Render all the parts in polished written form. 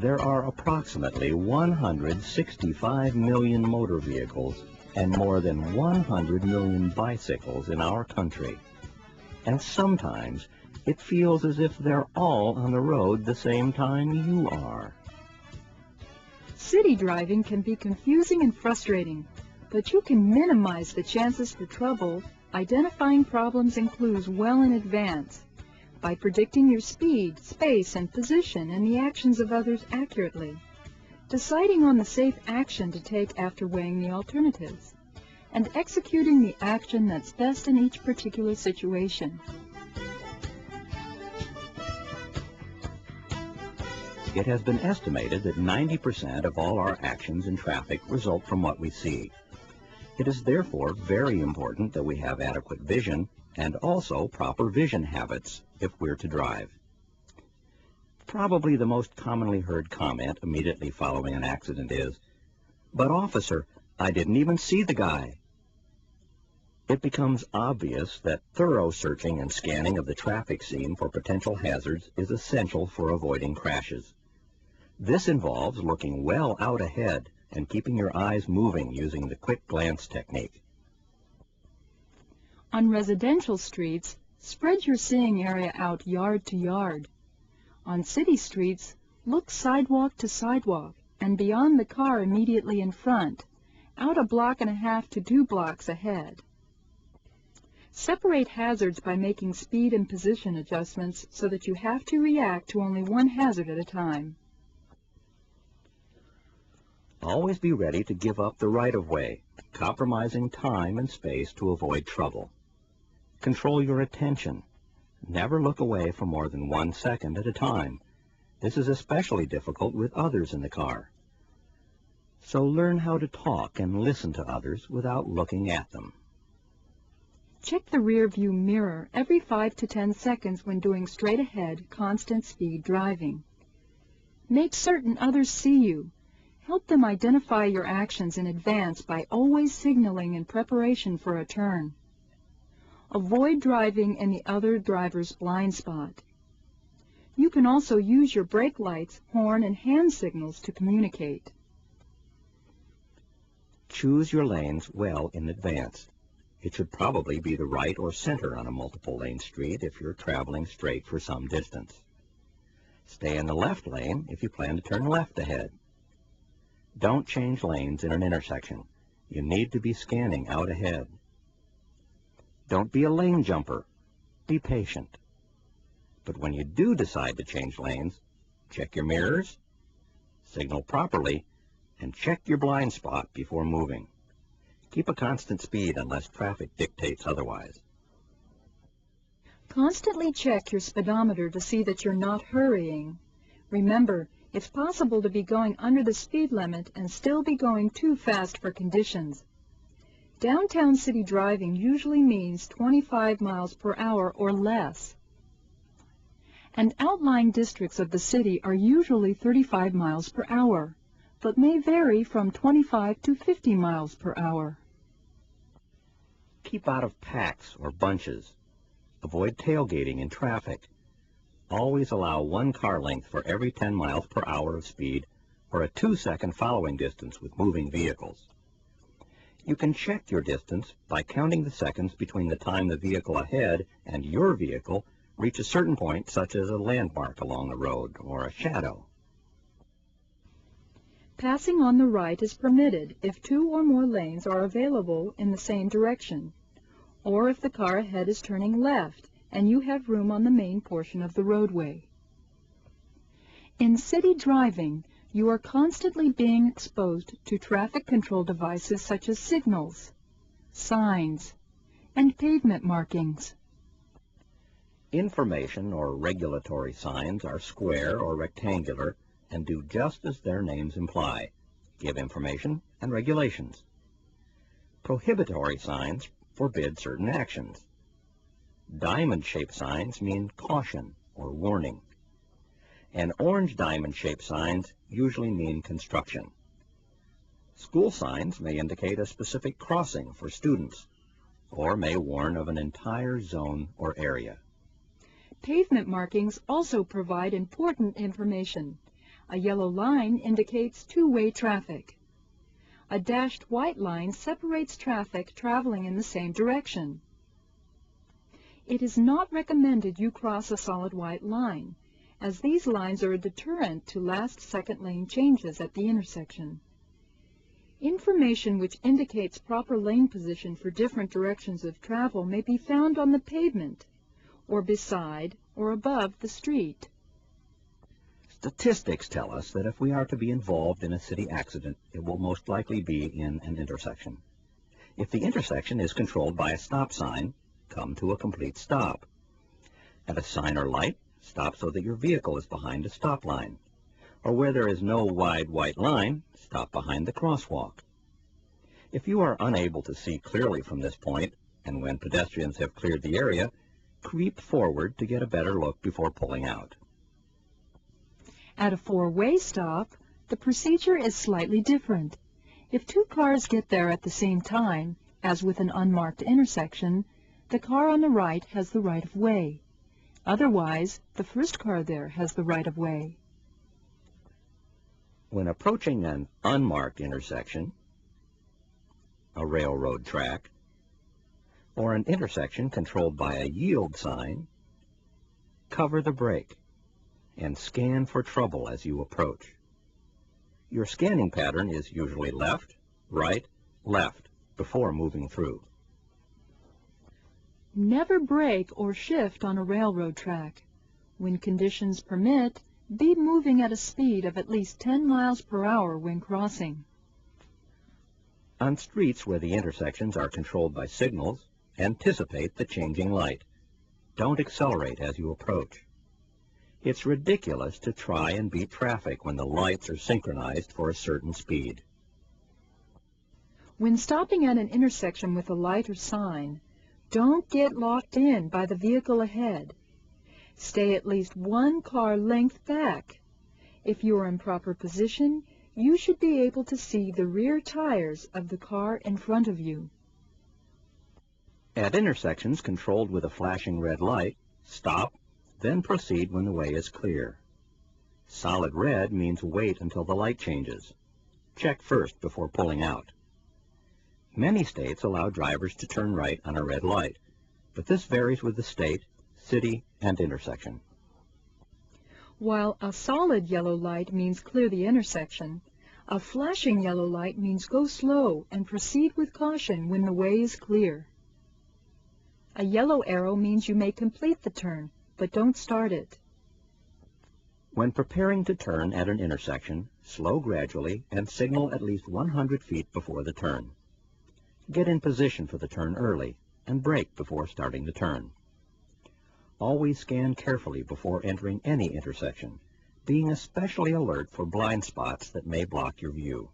There are approximately 165 million motor vehicles and more than 100 million bicycles in our country. And sometimes it feels as if they're all on the road the same time you are. City driving can be confusing and frustrating, but you can minimize the chances for trouble identifying problems and clues well in advance by predicting your speed, space, and position and the actions of others accurately, deciding on the safe action to take after weighing the alternatives, and executing the action that's best in each particular situation. It has been estimated that 90% of all our actions in traffic result from what we see. It is therefore very important that we have adequate vision and also proper vision habits if we're to drive. Probably the most commonly heard comment immediately following an accident is, "But officer, I didn't even see the guy." It becomes obvious that thorough searching and scanning of the traffic scene for potential hazards is essential for avoiding crashes. This involves looking well out ahead and keeping your eyes moving using the quick glance technique. On residential streets, spread your seeing area out yard to yard. On city streets, look sidewalk to sidewalk and beyond the car immediately in front, out 1.5 blocks to 2 blocks ahead. Separate hazards by making speed and position adjustments so that you have to react to only one hazard at a time. Always be ready to give up the right-of-way, compromising time and space to avoid trouble. Control your attention. Never look away for more than 1 second at a time. This is especially difficult with others in the car. So learn how to talk and listen to others without looking at them. Check the rear view mirror every 5 to 10 seconds when doing straight-ahead, constant speed driving. Make certain others see you. Help them identify your actions in advance by always signaling in preparation for a turn. Avoid driving in the other driver's blind spot. You can also use your brake lights, horn, and hand signals to communicate. Choose your lanes well in advance. It should probably be the right or center on a multiple-lane street if you're traveling straight for some distance. Stay in the left lane if you plan to turn left ahead. Don't change lanes in an intersection. You need to be scanning out ahead. Don't be a lane jumper. Be patient. But when you do decide to change lanes, check your mirrors, signal properly, and check your blind spot before moving. Keep a constant speed unless traffic dictates otherwise. Constantly check your speedometer to see that you're not hurrying. Remember, it's possible to be going under the speed limit and still be going too fast for conditions. Downtown city driving usually means 25 miles per hour or less. And outlying districts of the city are usually 35 miles per hour, but may vary from 25 to 50 miles per hour. Keep out of packs or bunches. Avoid tailgating in traffic. Always allow 1 car length for every 10 miles per hour of speed or a 2-second following distance with moving vehicles. You can check your distance by counting the seconds between the time the vehicle ahead and your vehicle reach a certain point, such as a landmark along the road or a shadow. Passing on the right is permitted if 2 or more lanes are available in the same direction, or if the car ahead is turning left and you have room on the main portion of the roadway. In city driving, you are constantly being exposed to traffic control devices such as signals, signs, and pavement markings. Information or regulatory signs are square or rectangular and do just as their names imply, give information and regulations. Prohibitory signs forbid certain actions. Diamond-shaped signs mean caution or warning. And orange diamond-shaped signs usually mean construction. School signs may indicate a specific crossing for students, or may warn of an entire zone or area. Pavement markings also provide important information. A yellow line indicates two-way traffic. A dashed white line separates traffic traveling in the same direction. It is not recommended you cross a solid white line, as these lines are a deterrent to last second lane changes at the intersection. Information which indicates proper lane position for different directions of travel may be found on the pavement, or beside or above the street. Statistics tell us that if we are to be involved in a city accident, it will most likely be in an intersection. If the intersection is controlled by a stop sign, come to a complete stop. At a sign or light, stop so that your vehicle is behind a stop line. Or where there is no wide white line, stop behind the crosswalk. If you are unable to see clearly from this point, and when pedestrians have cleared the area, creep forward to get a better look before pulling out. At a four-way stop, the procedure is slightly different. If two cars get there at the same time, as with an unmarked intersection, the car on the right has the right of way. Otherwise, the first car there has the right of way. When approaching an unmarked intersection, a railroad track, or an intersection controlled by a yield sign, cover the brake and scan for trouble as you approach. Your scanning pattern is usually left, right, left before moving through. Never brake or shift on a railroad track. When conditions permit, be moving at a speed of at least 10 miles per hour when crossing. On streets where the intersections are controlled by signals, anticipate the changing light. Don't accelerate as you approach. It's ridiculous to try and beat traffic when the lights are synchronized for a certain speed. When stopping at an intersection with a light or sign, don't get locked in by the vehicle ahead. Stay at least one car length back. If you are in proper position, you should be able to see the rear tires of the car in front of you. At intersections controlled with a flashing red light, stop, then proceed when the way is clear. Solid red means wait until the light changes. Check first before pulling out. Many states allow drivers to turn right on a red light, but this varies with the state, city, and intersection. While a solid yellow light means clear the intersection, a flashing yellow light means go slow and proceed with caution when the way is clear. A yellow arrow means you may complete the turn, but don't start it. When preparing to turn at an intersection, slow gradually and signal at least 100 feet before the turn. Get in position for the turn early and brake before starting the turn. Always scan carefully before entering any intersection, being especially alert for blind spots that may block your view.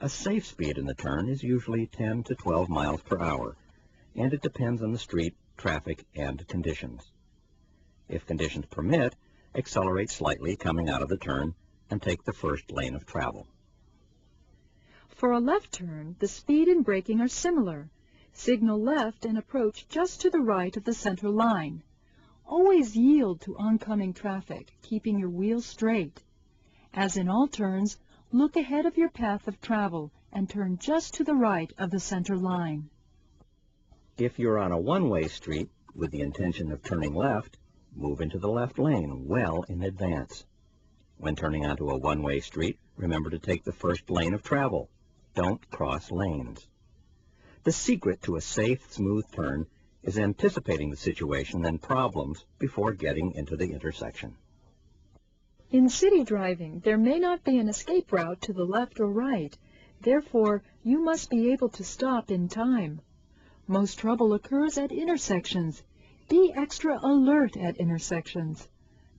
A safe speed in the turn is usually 10 to 12 miles per hour, and it depends on the street, traffic, and conditions. If conditions permit, accelerate slightly coming out of the turn and take the first lane of travel. For a left turn, the speed and braking are similar. Signal left and approach just to the right of the center line. Always yield to oncoming traffic, keeping your wheels straight. As in all turns, look ahead of your path of travel and turn just to the right of the center line. If you're on a one-way street with the intention of turning left, move into the left lane well in advance. When turning onto a one-way street, remember to take the first lane of travel. Don't cross lanes. The secret to a safe, smooth turn is anticipating the situation and problems before getting into the intersection. In city driving, there may not be an escape route to the left or right. Therefore, you must be able to stop in time. Most trouble occurs at intersections. Be extra alert at intersections.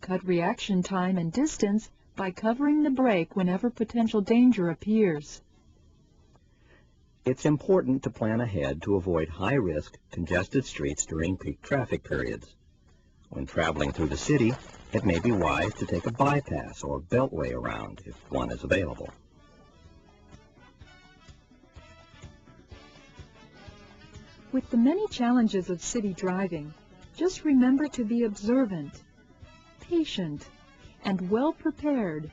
Cut reaction time and distance by covering the brake whenever potential danger appears. It's important to plan ahead to avoid high-risk, congested streets during peak traffic periods. When traveling through the city, it may be wise to take a bypass or beltway around if one is available. With the many challenges of city driving, just remember to be observant, patient, and well prepared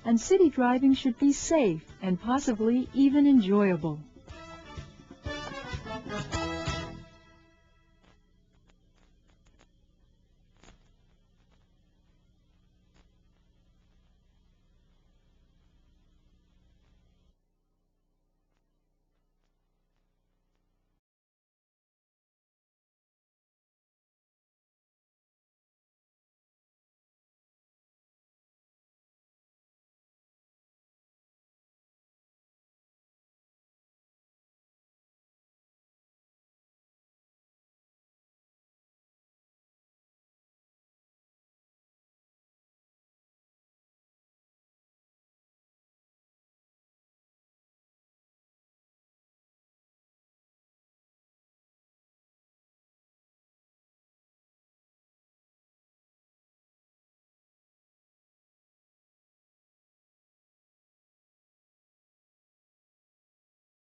and city driving should be safe and possibly even enjoyable.